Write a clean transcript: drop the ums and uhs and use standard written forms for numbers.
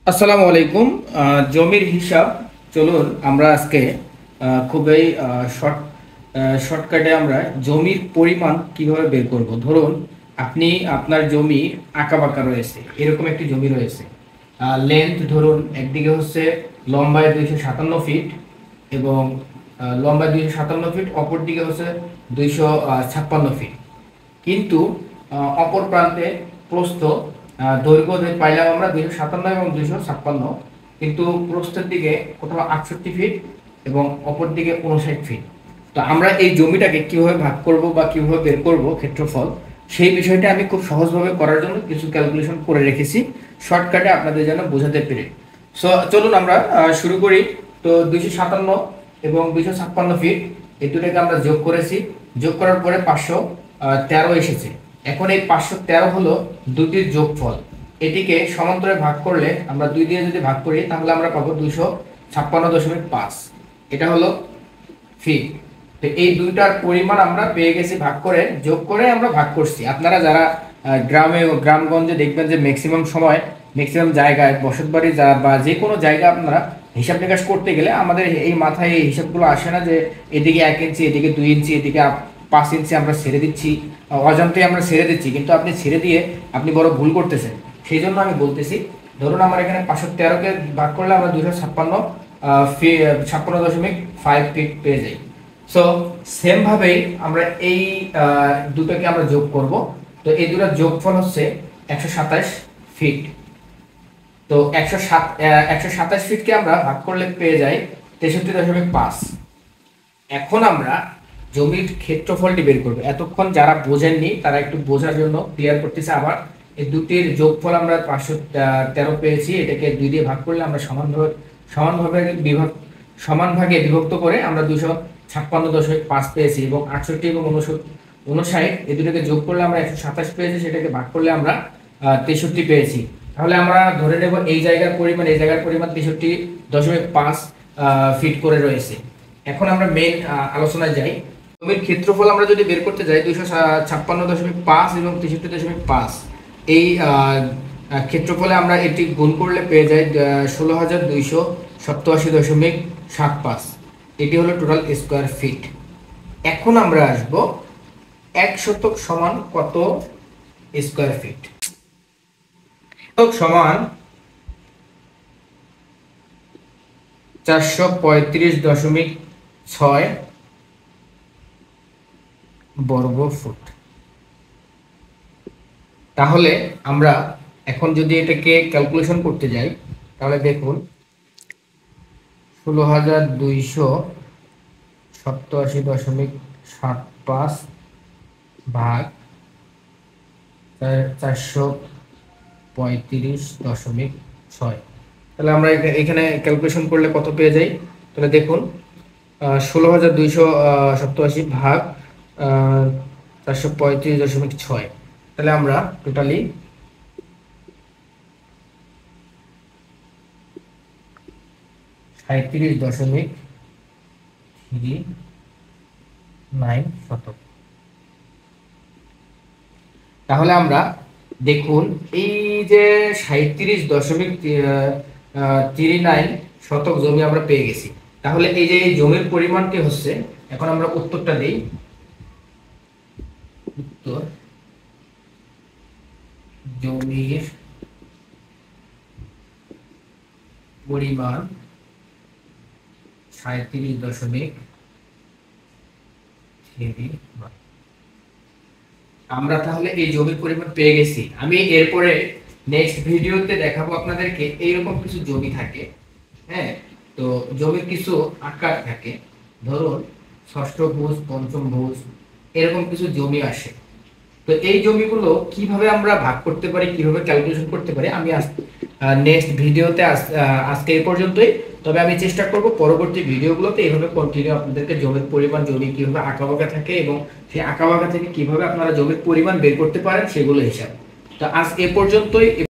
আসসালামু আলাইকুম। জমির হিসাব চলুন আমরা আজকে খুবই শর্টকাটে আমরা জমির পরিমাণ কিভাবে বের করব। ধরুন আপনি আপনার জমি আঁকাবাঁকা রয়েছে, এরকম একটি জমি রয়েছে। লেন্থ ধরুন একদিকে হচ্ছে লম্বায় 257 ফিট এবং লম্বায় 257 ফিট, অপর দিকে হচ্ছে 256 ফিট। কিন্তু অপর প্রান্তে প্রস্থ দৈর্ঘ্য পাইলাম আমরা 257 এবং 256, কিন্তু প্রস্থের দিকে কোথাও 68 ফিট এবং অপর দিকে 59 ফিট। তো আমরা এই জমিটাকে কিভাবে ভাগ করব বা কিভাবে বের করব ক্ষেত্রফল, সেই বিষয়টা আমি খুব সহজভাবে করার জন্য কিছু ক্যালকুলেশন করে রেখেছি শর্টকাটে আপনাদের জন্য বোঝাতে পেরে। সো চলুন আমরা শুরু করি। তো 257 এবং 256 ফিট এই দুটাকে আমরা যোগ করেছি, যোগ করার পরে 513 এসেছে। এখন এই 513 হলো দুটির যোগফল। এটিকে সমান্তরে ভাগ করলে, আমরা 2 দিয়ে যদি ভাগ করি তাহলে আমরা পাবো 256.5। এটা হলো ফিট। তো এই দুইটার পরিমাণ আমরা পেয়ে গেছি, ভাগ করে যোগ করে আমরা ভাগ করছি। আপনারা যারা গ্রামে ও গ্রামগঞ্জে দেখবেন যে ম্যাক্সিমাম সময় ম্যাক্সিমাম জায়গায় বসতবাড়ি বা যে কোনো জায়গায় আপনারা হিসাব নিকাশ করতে গেলে আমাদের এই মাথায় এই হিসাবগুলো আসে না যে এদিকে 1 ইঞ্চি, এদিকে 2 ইঞ্চি, এদিকে 5 ইঞ্চি আমরা ছেড়ে দিচ্ছি, অজান্তে আমরা ছেড়ে দিচ্ছি, কিন্তু আপনি ছেড়ে দিয়ে আপনি বড় ভুল করতেছেন। সেই জন্য আমি বলতেছি, ধরুন আমার এখানে 513কে ভাগ করলে আমরা 56.5 ফিট পেয়ে যাই। সো সেম ভাবেই আমরা এই দুটোকে আমরা যোগ করব। তো এই দুটোর যোগফল হচ্ছে 127 ফিট। তো 127 ফিটকে আমরা ভাগ করলে পেয়ে যাই 63.5। এখন আমরা জমির ক্ষেত্রফলটি বের করব। এতক্ষণ যারা বোঝেননি তারা একটু বোঝার জন্য ক্লিয়ার করতেছে। আবার এই দুটির যোগফল আমরা 513 পেয়েছি, এটাকে 2 দিয়ে ভাগ করলে আমরা সমান ভাগে বিভক্ত করে আমরা 256.5 পেয়েছি, এবং 68 এবং 59 এই দুটোকে যোগ করলে আমরা 127 পেয়েছি, সেটাকে ভাগ করলে আমরা 63 পেয়েছি। তাহলে আমরা ধরে নেব এই জায়গার পরিমাণ 63.5 ফিট করে রয়েছে। এখন আমরা মেইন আলোচনায় যাই। জমির ক্ষেত্রফল আমরা যদি বের করতে যাই 256.5 এবং 63.5, এই ক্ষেত্রফলে আমরা এটি গুণ করলে পেয়ে যাই 16,287.75। এটি হলো টোটাল স্কোয়ার ফিট। এখন আমরা আসব 1 শতক সমান কত স্কোয়ার ফিট। শতক সমান 435.6 বর্গ ফুট। তাহলে আমরা এখন যদি এটাকে ক্যালকুলেশন করতে যাই তাহলে দেখুন 16,287.75 ভাগ 435.6। তাহলে আমরা এখানে ক্যালকুলেশন করলে কত পেয়ে যাই, তাহলে দেখুন 16,287 ভাগ 435.6, তাহলে আমরা টোটালি 37.39 শতক। তাহলে আমরা দেখুন এই যে 37.39 শতক জমি আমরা পেয়ে গেছি। তাহলে এই যে এই জমির পরিমাণটি হচ্ছে, এখন আমরা উত্তরটা দেই। উত্তর জমির পরিমাণ 37.39। আমরা তাহলে এই জমির পরিমাণ পেয়ে গেছি। আমি এরপরে নেক্সট ভিডিওতে দেখাবো আপনাদেরকে এইরকম কিছু জমি থাকে। হ্যাঁ, তো জমির কিছু আকার থাকে, ধরুন ষষ্ঠভুজ, পঞ্চমভুজ, এরকম কিছু জমি আসে। তো এই জমিগুলো কিভাবে আমরা ভাগ করতে পারি, কিভাবে ক্যালকুলেশন করতে পারি, আমি নেক্সট ভিডিওতে আজকে এই পর্যন্তই। তবে আমি চেষ্টা করব পরবর্তী ভিডিওগুলোতে এইভাবে কন্টিনিউ আপনাদেরকে জমির পরিমাণ, জমি কিভাবে আঁকাবাঁকা থাকে এবং সেই আঁকাবাঁকা থেকে কিভাবে আপনারা জমির পরিমাণ বের করতে পারেন সেগুলো হিসাব। তো আজ এ পর্যন্তই।